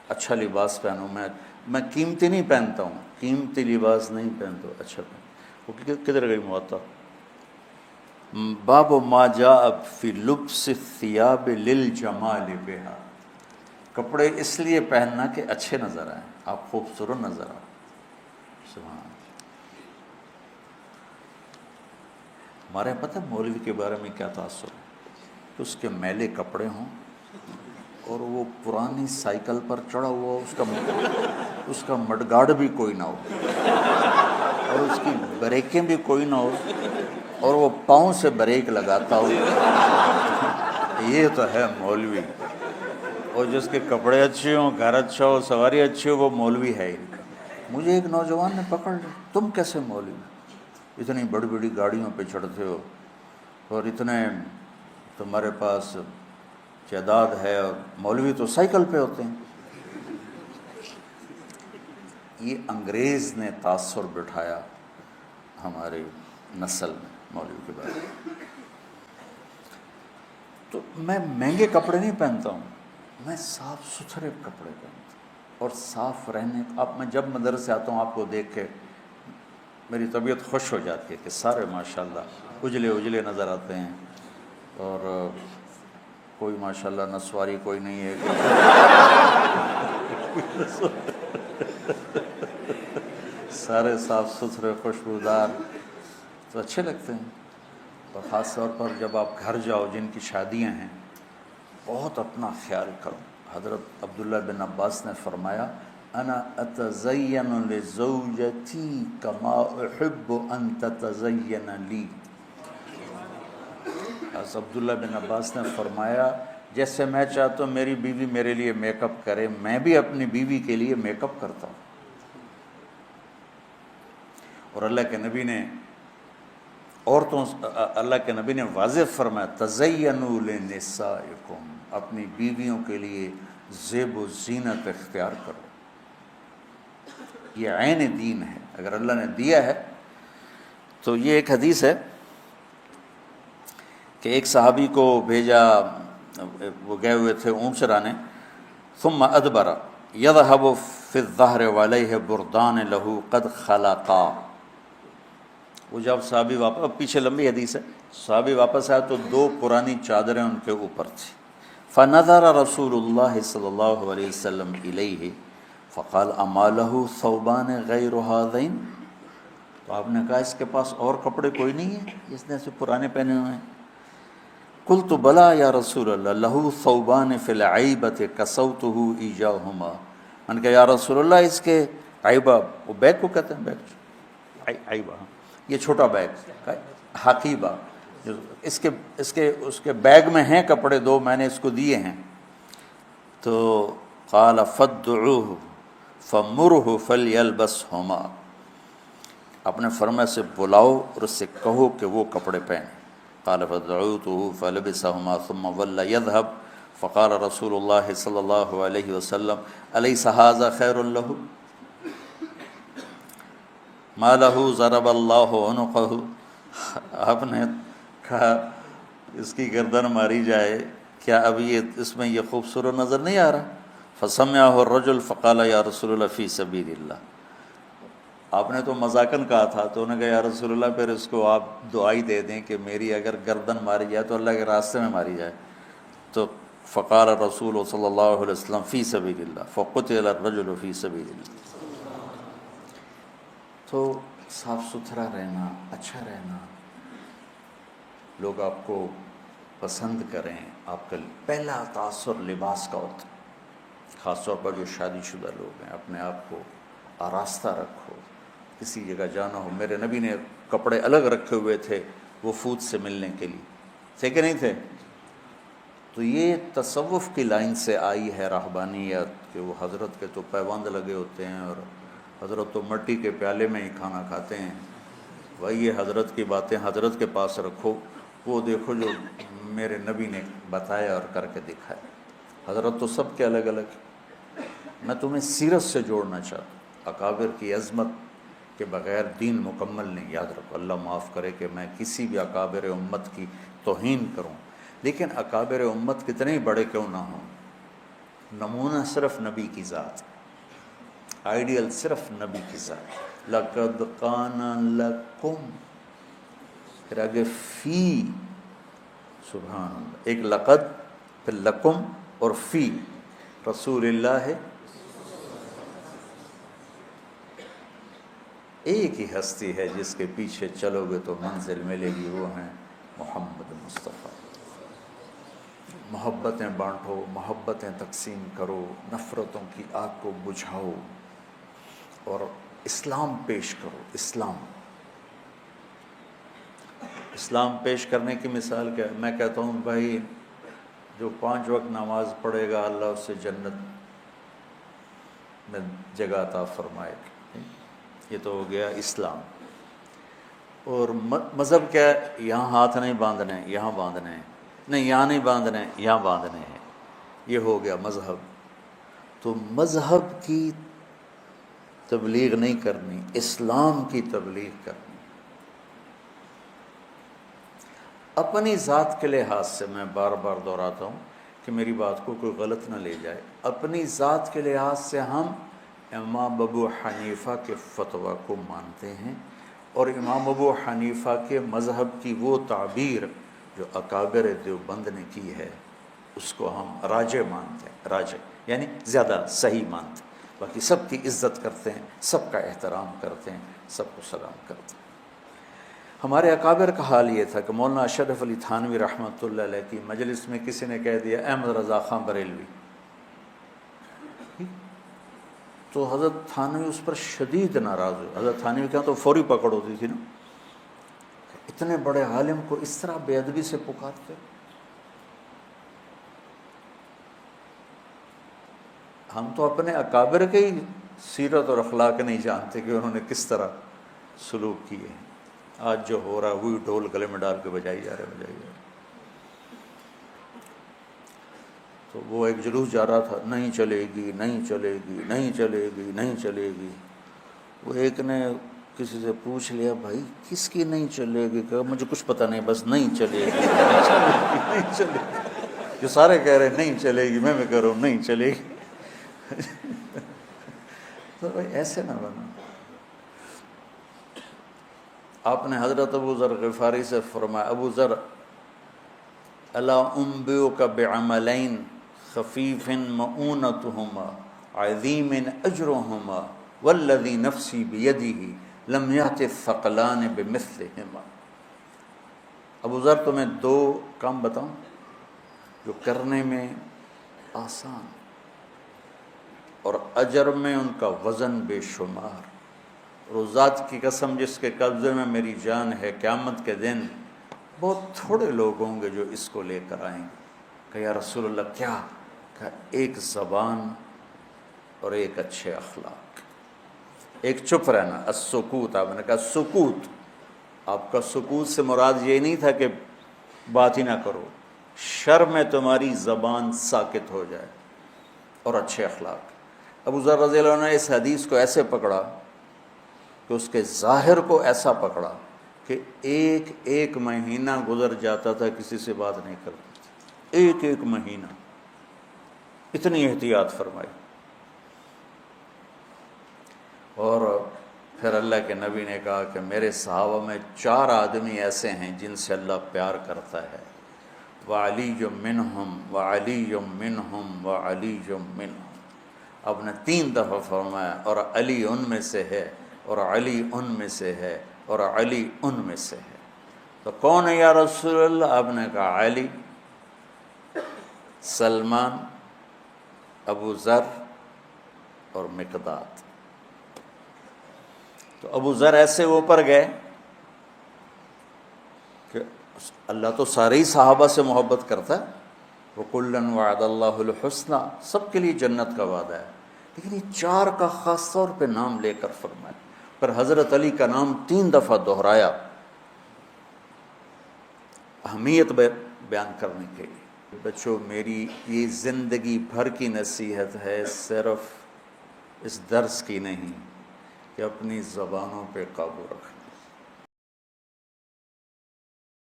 اچھا لباس پہنو. میں قیمتی نہیں پہنتا ہوں، قیمتی لباس نہیں پہنتا ہوں، اچھا پہن. وہ کدھر گئی موطا؟ باب ما جاء فی لبس الثیاب للجمال بہا. کپڑے اس لیے پہننا کہ اچھے نظر آئیں، آپ خوبصورت نظر آئیں. سبحان اللہ. ہمارے یہاں پتہ مولوی کے بارے میں کیا تاثر ہے کہ اس کے میلے کپڑے ہوں اور وہ پرانی سائیکل پر چڑھا ہوا ہو، اس کا مڈگارڈ بھی کوئی نہ ہو اور اس کی بریکیں بھی کوئی نہ ہو اور وہ پاؤں سے بریک لگاتا ہو. یہ تو ہے مولوی. اور جس کے کپڑے اچھے ہوں، گھر اچھا ہو، سواری اچھی ہو، وہ مولوی ہے ہی. مجھے ایک نوجوان نے پکڑ لیا، تم کیسے مولوی، اتنی بڑی بڑی گاڑیوں پہ چڑھتے ہو اور اتنے تمہارے پاس جائیداد ہے، اور مولوی تو سائیکل پہ ہوتے ہیں. یہ انگریز نے تاثر بٹھایا ہماری نسل میں مولوی کے بارے میں. تو میں مہنگے کپڑے نہیں پہنتا ہوں، میں صاف ستھرے کپڑے پہنتا ہوں اور صاف رہنے. اب میں جب مدرسے آتا ہوں آپ کو دیکھ کے میری طبیعت خوش ہو جاتی ہے کہ سارے ماشاءاللہ اجلے اجلے نظر آتے ہیں، اور کوئی ماشاءاللہ نسواری کوئی نہیں ہے سارے صاف ستھرے خوشبودار، تو اچھے لگتے ہیں. اور خاص طور پر جب آپ گھر جاؤ جن کی شادیاں ہیں، بہت اپنا خیال کرو. حضرت عبداللہ بن عباس نے فرمایا انا اتزین لزوجتی کما احب ان تتزین لی. حضرت عبداللہ بن عباس نے فرمایا جیسے میں چاہتا ہوں میری بیوی میرے لیے میک اپ کرے، میں بھی اپنی بیوی کے لیے میک اپ کرتا ہوں. اور اللہ کے نبی نے اللہ کے نبی نے واضح فرمایا تزینوا لنسائکم، اپنی بیویوں کے لیے زیب و زینت اختیار کرو. یہ عین دین ہے، اگر اللہ نے دیا ہے. تو یہ ایک حدیث ہے کہ ایک صحابی کو بھیجا، وہ گئے ہوئے تھے اونٹ چرانے. ثم ادبر یذهب فی الظہر وعلیہ بردان لہ قد خلقا. وہ جب صحابی واپس، اب پیچھے لمبی حدیث ہے، صحابی واپس آیا تو 2 پرانی چادریں ان کے اوپر تھی. فنظر رسول اللہ صلی اللہ علیہ وسلم الیہ فقال اما لہ ثوبان غیر ہذین. تو آپ نے کہا اس کے پاس اور کپڑے کوئی نہیں ہیں اس نے ایسے پرانے پہنے ہوئے ہیں؟ قلت بلا یا رسول اللہ لہ ثوبان فی العیبۃ کسوتہ ایجاہما. میں نے کہا یا رسول اللہ اس کے عیبہ، وہ بیگ کو کہتے ہیں، بیگ عیبہ، یہ چھوٹا بیگ حقیبہ، اس کے بیگ میں ہیں کپڑے 2، میں نے اس کو دیے ہیں. تو قال فادعوہ فمرہ فلیلبسہما. اپنے فرما سے بلاؤ اور اس سے کہو کہ وہ کپڑے پہنے. قال فدعوته فلبسهما ثم ولى يذهب. فقال رسول الله صلی اللہ علیہ وسلم الیس هذا خیر له ما له ضرب اللہ عنقه. آپ نے کہا اس کی گردن ماری جائے، کیا اب یہ اس میں یہ خوبصورت نظر نہیں آ رہا؟ فسمعه الرجل فقال یا رسول اللہ فی سبیل اللہ. آپ نے تو مذاقاً کہا تھا، تو انہوں نے کہا یا رسول اللہ پھر اس کو آپ دعائی دے دیں کہ میری اگر گردن ماری جائے تو اللہ کے راستے میں ماری جائے. تو فقال رسول صلی اللہ علیہ وسلم فی سبیل اللہ فقتل الرجل فی سبیل اللہ. تو صاف ستھرا رہنا، اچھا رہنا، لوگ آپ کو پسند کریں. آپ کا پہلا تاثر لباس کا ہوتا ہے، خاص طور پر جو شادی شدہ لوگ ہیں. اپنے آپ کو آراستہ رکھو، کسی جگہ جانا ہو. میرے نبی نے کپڑے الگ رکھے ہوئے تھے وفود سے ملنے کے لیے، تھے کہ نہیں تھے؟ تو یہ تصوف کی لائن سے آئی ہے راہبانیت، کہ وہ حضرت کے تو پیوند لگے ہوتے ہیں اور حضرت تو مٹی کے پیالے میں ہی کھانا کھاتے ہیں. بھائی یہ حضرت کی باتیں حضرت کے پاس رکھو، وہ دیکھو جو میرے نبی نے بتایا اور کر کے دکھایا. حضرت تو سب کے الگ الگ. میں تمہیں سیرت سے جوڑنا چاہتا ہوں. اکابر کی عظمت کے بغیر دین مکمل نہیں. یاد رکھو، اللہ معاف کرے کہ میں کسی بھی اکابر امت کی توہین کروں، لیکن اکابر امت کتنے ہی بڑے کیوں نہ ہوں، نمونہ صرف نبی کی ذات، آئیڈیل صرف نبی کی ذات. لقد کان لکم، پھر آگے فی، سبحان اللہ، ایک لقد پھر لکم اور فی رسول اللہ ہے. ایک ہی ہستی ہے جس کے پیچھے چلو گے تو منزل ملے گی، وہ ہیں محمد مصطفیٰ. محبتیں بانٹو، محبتیں تقسیم کرو، نفرتوں کی آگ کو بجھاؤ اور اسلام پیش کرو. اسلام پیش کرنے کی مثال کیا ہے؟ میں کہتا ہوں بھائی جو 5 وقت نماز پڑھے گا اللہ اس سے جنت میں جگہ عطا فرمائے گا. یہ تو ہو گیا اسلام. اور مذہب کیا ہے؟ یہاں ہاتھ نہیں باندھنے، یہاں باندھنے ہیں، نہیں یہاں نہیں باندھنے، یہاں باندھنے ہیں. یہ ہو گیا مذہب. تو مذہب کی تبلیغ نہیں کرنی، اسلام کی تبلیغ کرنی. اپنی ذات کے لحاظ سے میں بار بار دہراتا ہوں کہ میری بات کو کوئی غلط نہ لے جائے. اپنی ذات کے لحاظ سے ہم امام ابو حنیفہ کے فتویٰ کو مانتے ہیں، اور امام ابو حنیفہ کے مذہب کی وہ تعبیر جو اکابر دیوبند نے کی ہے اس کو ہم راجح مانتے ہیں. راجح یعنی زیادہ صحیح مانتے ہیں. باقی سب کی عزت کرتے ہیں، سب کا احترام کرتے ہیں، سب کو سلام کرتے ہیں. ہمارے اکابر کا حال یہ تھا کہ مولانا اشرف علی تھانوی رحمۃ اللہ علیہ کی مجلس میں کسی نے کہہ دیا احمد رضا خان بریلوی، تو حضرت تھانوی اس پر شدید ناراض ہوئے. حضرت تھانوی کے ہاں تو فوری پکڑ ہوتی تھی نا، اتنے بڑے عالم کو اس طرح بے ادبی سے پکارتے. ہم تو اپنے اکابر کے ہی سیرت اور اخلاق نہیں جانتے کہ انہوں نے کس طرح سلوک کیے ہیں. آج جو ہو رہا ہے وہی ڈھول گلے میں ڈال کے بجائی جا رہے. تو وہ ایک جلوس جا رہا تھا، نہیں چلے گی، نہیں چلے گی، نہیں چلے گی، نہیں چلے گی. وہ ایک نے کسی سے پوچھ لیا بھائی کس کی نہیں چلے گی؟ کہ مجھے کچھ پتہ نہیں، بس نہیں چلے گی، نہیں چلے گی. جو سارے کہہ رہے ہیں نہیں چلے گی، میں کہہ رہا ہوں نہیں چلے گی. تو بھائی ایسے نہ بنا. آپ نے حضرت ابو ذر غفاری سے فرمایا، ابو ذر الا انبئک بعملین خفیف مؤونتہما عظیم اجرہما والذی نفسی بیدہ لم یأت الثقلان بمثلہما. ابو ذر تمہیں 2 کام بتاؤں جو کرنے میں آسان اور اجر میں ان کا وزن بے شمار. روزات کی قسم جس کے قبضے میں میری جان ہے، قیامت کے دن بہت تھوڑے لوگ ہوں گے جو اس کو لے کر آئیں گے. کہ یا رسول اللہ کیا؟ کہ ایک زبان اور ایک اچھے اخلاق، ایک چپ رہنا. السکوت، آپ نے کہا سکوت. آپ کا سکوت سے مراد یہ نہیں تھا کہ بات ہی نہ کرو، شر میں تمہاری زبان ساکت ہو جائے، اور اچھے اخلاق. ابو ذر رضی اللہ عنہ نے اس حدیث کو ایسے پکڑا کہ اس کے ظاہر کو ایسا پکڑا کہ ایک مہینہ گزر جاتا تھا کسی سے بات نہیں کرتے تھے. ایک مہینہ، اتنی احتیاط فرمائی. اور پھر اللہ کے نبی نے کہا کہ میرے صحابہ میں 4 آدمی ایسے ہیں جن سے اللہ پیار کرتا ہے. وعلی منہم وعلی منہم وعلی منہم. آپ نے 3 دفعہ فرمایا، اور علی ان میں سے ہے، اور علی ان میں سے ہے، اور علی ان میں سے ہے. تو کون ہے یا رسول اللہ؟ آپ نے کہا علی، سلمان، ابو ذر اور مقداد. تو ابو ذر ایسے اوپر گئے کہ اللہ تو سارے ہی صحابہ سے محبت کرتا ہے، وَكُلًّا وَعَدَ اللَّهُ الْحُسْنَى، سب کے لیے جنت کا وعدہ ہے. لیکن یہ 4 کا خاص طور پہ نام لے کر فرمایا. پر حضرت علی کا نام 3 دفعہ دہرایا اہمیت بیان کرنے کے لیے. بچوں میری یہ زندگی بھر کی نصیحت ہے، صرف اس درس کی نہیں، کہ اپنی زبانوں پہ قابو رکھیں.